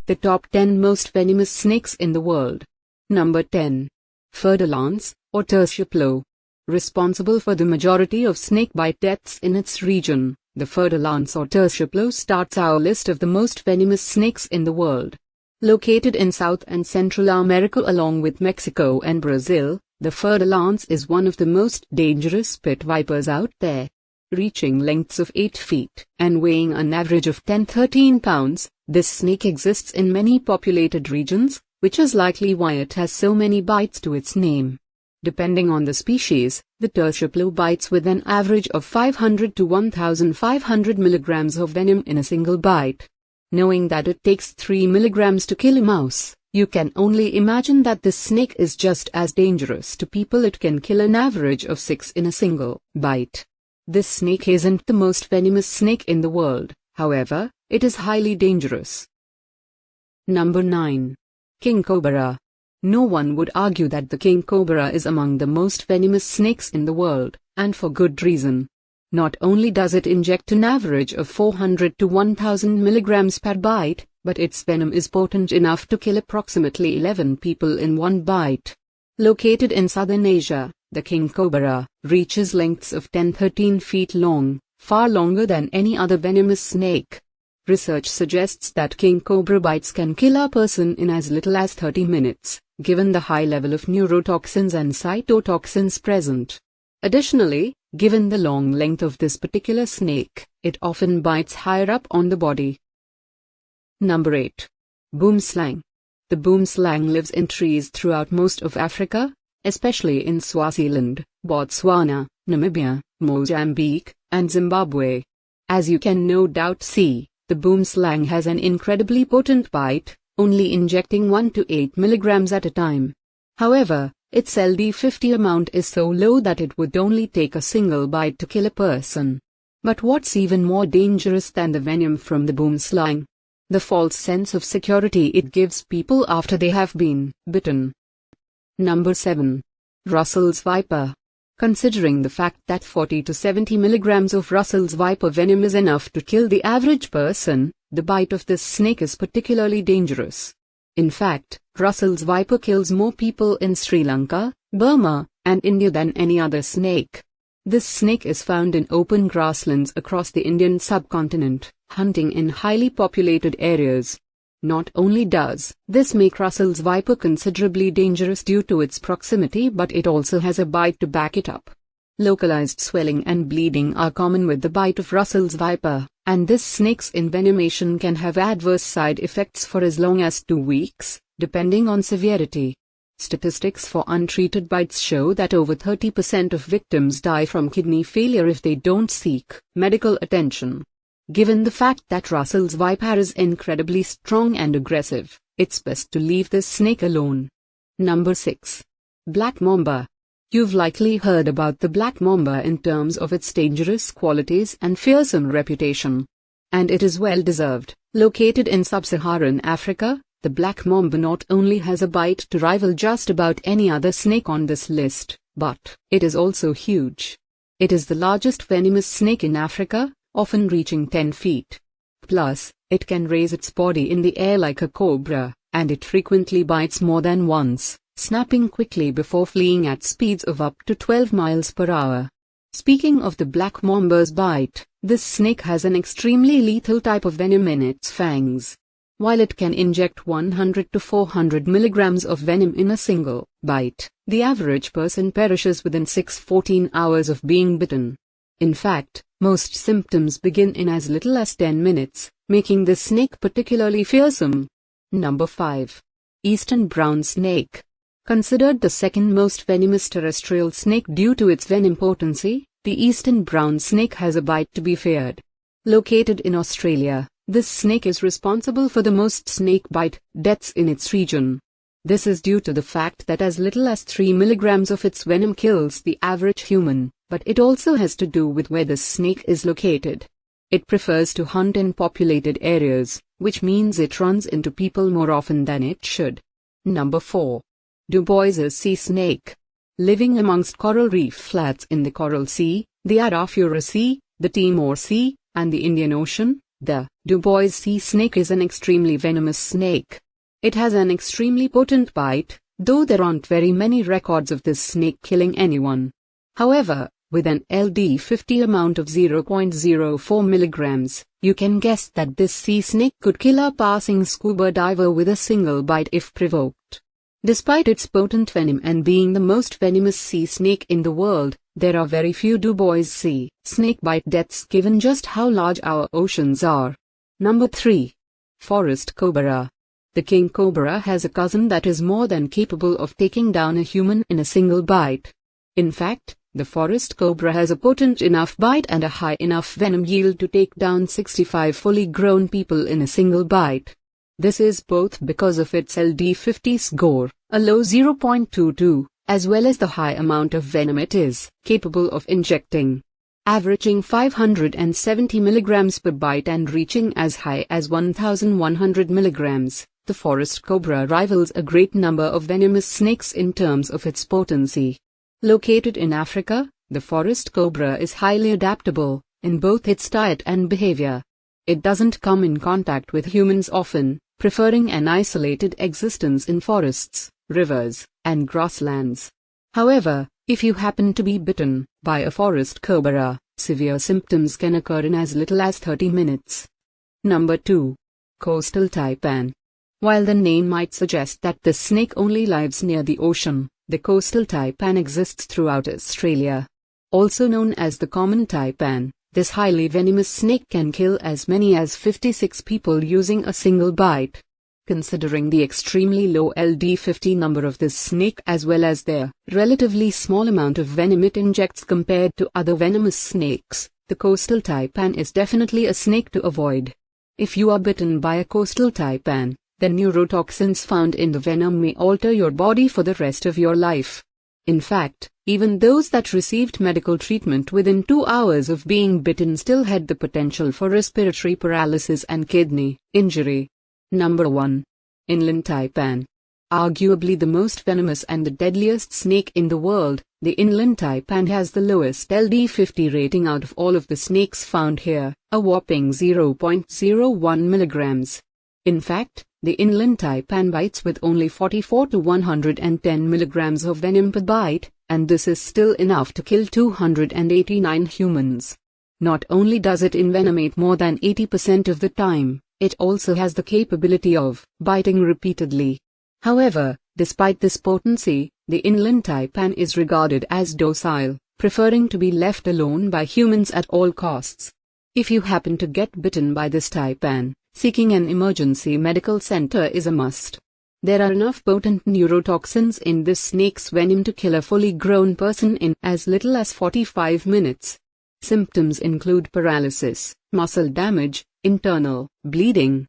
the top 10 most venomous snakes in the world. Number 10. Fer-De-Lance, or Terciopelo. Responsible for the majority of snakebite deaths in its region, the Fer-De-Lance or Terciopelo starts our list of the most venomous snakes in the world. Located in South and Central America along with Mexico and Brazil, the Fer-De-Lance is one of the most dangerous pit vipers out there. Reaching lengths of 8 feet and weighing an average of 10-13 pounds, this snake exists in many populated regions, which is likely why it has so many bites to its name. Depending on the species, the Terciopelo bites with an average of 500 to 1,500 milligrams of venom in a single bite. Knowing that it takes 3 milligrams to kill a mouse, you can only imagine that this snake is just as dangerous to people. It can kill an average of 6 in a single bite. This snake isn't the most venomous snake in the world, however, it is highly dangerous. Number 9. King Cobra. No one would argue that the king cobra is among the most venomous snakes in the world, and for good reason. Not only does it inject an average of 400 to 1000 milligrams per bite, but its venom is potent enough to kill approximately 11 people in one bite. Located in southern Asia, the king cobra reaches lengths of 10-13 feet long, far longer than any other venomous snake. Research suggests that king cobra bites can kill a person in as little as 30 minutes, given the high level of neurotoxins and cytotoxins present. Additionally, given the long length of this particular snake, it often bites higher up on the body. Number 8. Boomslang. The boomslang lives in trees throughout most of Africa, especially in Swaziland, Botswana, Namibia, Mozambique, and Zimbabwe. As you can no doubt see, the boomslang has an incredibly potent bite, only injecting 1 to 8 milligrams at a time. However, its LD50 amount is so low that it would only take a single bite to kill a person. But what's even more dangerous than the venom from the boomslang? The false sense of security it gives people after they have been bitten. Number 7. Russell's viper. Considering the fact that 40 to 70 milligrams of Russell's viper venom is enough to kill the average person, the bite of this snake is particularly dangerous. In fact, Russell's viper kills more people in Sri Lanka, Burma, and India than any other snake. This snake is found in open grasslands across the Indian subcontinent, hunting in highly populated areas. Not only does this make Russell's viper considerably dangerous due to its proximity, but it also has a bite to back it up. Localized swelling and bleeding are common with the bite of Russell's viper, and this snake's envenomation can have adverse side effects for as long as 2 weeks, depending on severity. Statistics for untreated bites show that over 30% of victims die from kidney failure if they don't seek medical attention. Given the fact that Russell's viper is incredibly strong and aggressive, it's best to leave this snake alone. Number 6. Black mamba. You've likely heard about the black mamba in terms of its dangerous qualities and fearsome reputation. And it is well deserved. Located in sub-Saharan Africa, the black mamba not only has a bite to rival just about any other snake on this list, but it is also huge. It is the largest venomous snake in Africa, often reaching 10 feet. Plus, it can raise its body in the air like a cobra, and it frequently bites more than once, snapping quickly before fleeing at speeds of up to 12 miles per hour. Speaking of the black mamba's bite, this snake has an extremely lethal type of venom in its fangs. While it can inject 100 to 400 milligrams of venom in a single bite, the average person perishes within 6-14 hours of being bitten. In fact, most symptoms begin in as little as 10 minutes, making this snake particularly fearsome. Number 5. Eastern brown snake. Considered the second most venomous terrestrial snake due to its venom potency, the eastern brown snake has a bite to be feared. Located in Australia, this snake is responsible for the most snakebite deaths in its region. This is due to the fact that as little as 3 milligrams of its venom kills the average human, but it also has to do with where the snake is located. It prefers to hunt in populated areas, which means it runs into people more often than it should. Number 4. Du Bois's sea snake. Living amongst coral reef flats in the Coral Sea, the Arafura Sea, the Timor Sea, and the Indian Ocean, The Du Bois sea snake is an extremely venomous snake. It has an extremely potent bite, though there aren't very many records of this snake killing anyone. However, with an LD50 amount of 0.04 milligrams, you can guess that this sea snake could kill a passing scuba diver with a single bite if provoked. Despite its potent venom and being the most venomous sea snake in the world, there are very few Du Bois sea snake bite deaths given just how large our oceans are. Number 3. Forest Cobra. The king cobra has a cousin that is more than capable of taking down a human in a single bite. In fact, the forest cobra has a potent enough bite and a high enough venom yield to take down 65 fully grown people in a single bite. This is both because of its LD50 score, a low 0.22, as well as the high amount of venom it is capable of injecting. Averaging 570 milligrams per bite and reaching as high as 1100 milligrams, the forest cobra rivals a great number of venomous snakes in terms of its potency. Located in Africa, the forest cobra is highly adaptable in both its diet and behavior. It doesn't come in contact with humans often, preferring an isolated existence in forests, rivers, and grasslands. However, if you happen to be bitten by a forest cobra, severe symptoms can occur in as little as 30 minutes. Number 2. Coastal taipan. While the name might suggest that this snake only lives near the ocean, the coastal taipan exists throughout Australia. Also known as the common taipan, this highly venomous snake can kill as many as 56 people using a single bite. Considering the extremely low LD50 number of this snake as well as their relatively small amount of venom it injects compared to other venomous snakes, the coastal taipan is definitely a snake to avoid. If you are bitten by a coastal taipan, the neurotoxins found in the venom may alter your body for the rest of your life. In fact, even those that received medical treatment within 2 hours of being bitten still had the potential for respiratory paralysis and kidney injury. Number 1. Inland taipan. Arguably the most venomous and the deadliest snake in the world, the inland taipan has the lowest LD50 rating out of all of the snakes found here, a whopping 0.01 milligrams. In fact, the inland taipan bites with only 44 to 110 milligrams of venom per bite, and this is still enough to kill 289 humans. Not only does it envenomate more than 80% of the time, it also has the capability of biting repeatedly. However, despite this potency, the inland taipan is regarded as docile, preferring to be left alone by humans at all costs. If you happen to get bitten by this taipan, seeking an emergency medical center is a must. There are enough potent neurotoxins in this snake's venom to kill a fully grown person in as little as 45 minutes. Symptoms include paralysis, muscle damage, internal bleeding,